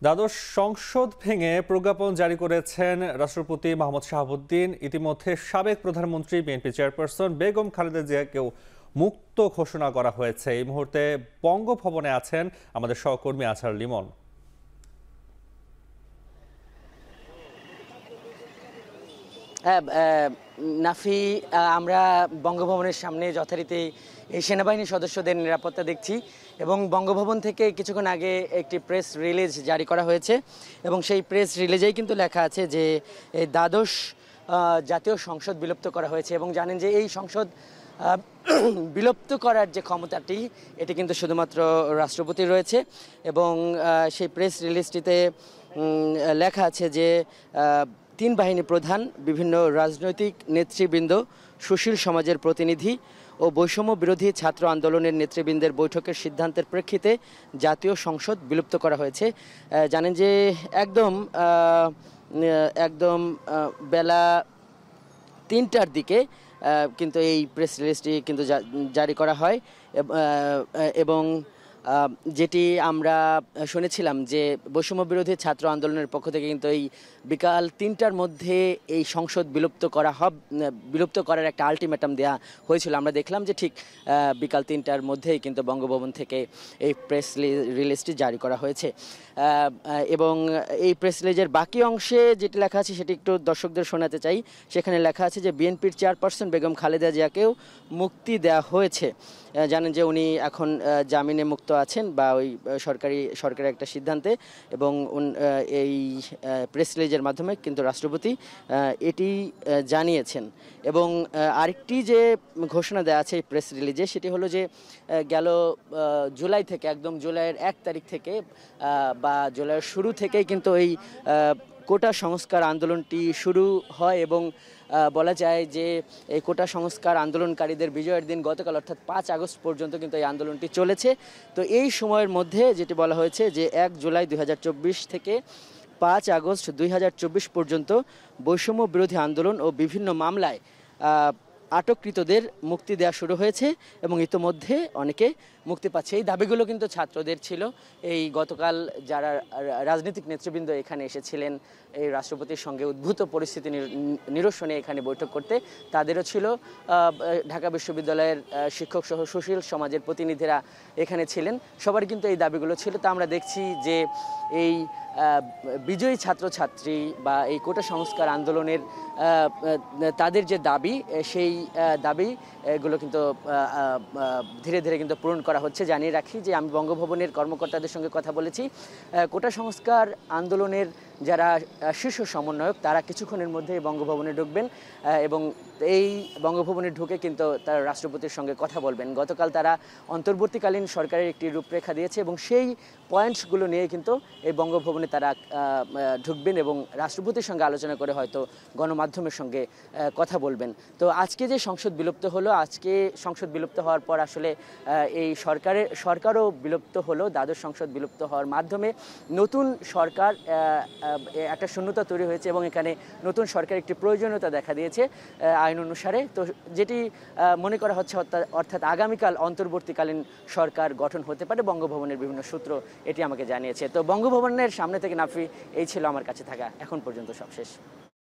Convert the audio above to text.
দ্বাদশ সংসদ ভেঙে প্রজ্ঞাপন জারি করেছেন রাষ্ট্রপতি মোহাম্মদ শাহাবুদ্দিন। ইতিমধ্যে সাবেক প্রধানমন্ত্রী বিএনপি চেয়ারপারসন বেগম খালেদা জিয়াকেও মুক্ত ঘোষণা করা হয়েছে। এই মুহূর্তে বঙ্গভবনে আছেন আমাদের সহকর্মী আছার লিমন। হ্যাঁ, নাফি, আমরা বঙ্গভবনের সামনে যথারীতি এই সেনাবাহিনী সদস্যদের নিরাপত্তা দেখছি এবং বঙ্গভবন থেকে কিছুক্ষণ আগে একটি প্রেস রিলিজ জারি করা হয়েছে এবং সেই প্রেস রিলিজেই কিন্তু লেখা আছে যে এই দ্বাদশ জাতীয় সংসদ বিলুপ্ত করা হয়েছে এবং জানেন যে এই সংসদ বিলুপ্ত করার যে ক্ষমতাটি এটি কিন্তু শুধুমাত্র রাষ্ট্রপতির রয়েছে এবং সেই প্রেস রিলিজটিতে লেখা আছে যে তিন বাহিনী প্রধান, বিভিন্ন রাজনৈতিক নেতৃবৃন্দ, সুশীল সমাজের প্রতিনিধি ও বৈষম্য বিরোধী ছাত্র আন্দোলনের নেতৃবৃন্দের বৈঠকের সিদ্ধান্তের প্রেক্ষিতে জাতীয় সংসদ বিলুপ্ত করা হয়েছে। জানেন যে একদম বেলা ৩টার দিকে কিন্তু এই প্রেস রিলিজটি কিন্তু জারি করা হয় এবং যেটি আমরা শুনেছিলাম যে বৈষম্য বিরোধী ছাত্র আন্দোলনের পক্ষ থেকে কিন্তু এই বিকাল ৩টার মধ্যে এই সংসদ বিলুপ্ত করার একটা আলটিমেটাম দেওয়া হয়েছিল। আমরা দেখলাম যে ঠিক বিকাল ৩টার মধ্যেই কিন্তু বঙ্গভবন থেকে এই প্রেস রিলিজটি জারি করা হয়েছে এবং এই প্রেস রিলিজের বাকি অংশে যেটি লেখা আছে সেটি একটু দর্শকদের শোনাতে চাই। সেখানে লেখা আছে যে বিএনপির চেয়ারপারসন বেগম খালেদা জিয়াকেও মুক্তি দেওয়া হয়েছে। জানেন যে উনি এখন জামিনে মুক্ত আছেন বা ওই সরকারের একটা সিদ্ধান্তে এবং এই প্রেস রিলিজের মাধ্যমে কিন্তু রাষ্ট্রপতি এটি জানিয়েছেন এবং আরেকটি যে ঘোষণা দেওয়া আছে এই প্রেস রিলিজে সেটি হলো যে গেল জুলাই থেকে, একদম জুলাইয়ের ১ তারিখ থেকে বা জুলাইয়ের শুরু থেকেই কিন্তু এই কোটা সংস্কার আন্দোলনটি শুরু হয় এবং বলা যায় যে এই কোটা সংস্কার আন্দোলনকারীদের বিজয়ের দিন গতকাল অর্থাৎ ৫ আগস্ট পর্যন্ত কিন্তু এই আন্দোলনটি চলেছে। তো এই সময়ের মধ্যে যেটি বলা হয়েছে যে ১ জুলাই ২০২৪ থেকে ৫ আগস্ট ২০২৪ পর্যন্ত বৈষম্য বিরোধী আন্দোলন ও বিভিন্ন মামলায় আটককৃতদের মুক্তি দেওয়া শুরু হয়েছে এবং ইতোমধ্যে অনেকে মুক্তি পাচ্ছে। এই দাবিগুলো কিন্তু ছাত্রদের ছিল। এই গতকাল যারা রাজনৈতিক নেতৃবৃন্দ এখানে এসেছিলেন এই রাষ্ট্রপতির সঙ্গে উদ্ভূত পরিস্থিতি নিরসনে এখানে বৈঠক করতে, তাদেরও ছিল। ঢাকা বিশ্ববিদ্যালয়ের শিক্ষক সহ সুশীল সমাজের প্রতিনিধিরা এখানে ছিলেন, সবার কিন্তু এই দাবিগুলো ছিল। তা আমরা দেখছি যে এই বিজয়ী ছাত্রছাত্রী বা এই কোটা সংস্কার আন্দোলনের তাদের যে দাবি, সেই দাবি এগুলো কিন্তু ধীরে ধীরে কিন্তু পূরণ করা হচ্ছে। জানিয়ে রাখি যে আমি বঙ্গভবনের কর্মকর্তাদের সঙ্গে কথা বলেছি। কোটা সংস্কার আন্দোলনের যারা শীর্ষ সমন্বয়ক তারা কিছুক্ষণের মধ্যে বঙ্গভবনে ঢুকবেন এবং এই বঙ্গভবনে ঢুকে কিন্তু তারা রাষ্ট্রপতির সঙ্গে কথা বলবেন। গতকাল তারা অন্তর্বর্তীকালীন সরকারের একটি রূপরেখা দিয়েছে এবং সেই পয়েন্টসগুলো নিয়ে কিন্তু এই বঙ্গভবনে তারা ঢুকবেন এবং রাষ্ট্রপতির সঙ্গে আলোচনা করে হয়তো গণমাধ্যমের সঙ্গে কথা বলবেন। তো আজকে যে সংসদ বিলুপ্ত হলো, আজকে সংসদ বিলুপ্ত হওয়ার পর আসলে এই সরকারও বিলুপ্ত হলো। দ্বাদশ সংসদ বিলুপ্ত হওয়ার মাধ্যমে নতুন সরকার একটা শূন্যতা তৈরি হয়েছে এবং এখানে নতুন সরকার একটি প্রয়োজনীয়তা দেখা দিয়েছে আইন অনুসারে। তো যেটি মনে করা হচ্ছে অর্থাৎ আগামীকাল অন্তর্বর্তীকালীন সরকার গঠন হতে পারে, বঙ্গভবনের বিভিন্ন সূত্র এটি আমাকে জানিয়েছে। তো বঙ্গভবনের সামনে থেকে নাফি, এই ছিল আমার কাছে থাকা এখন পর্যন্ত সবশেষ।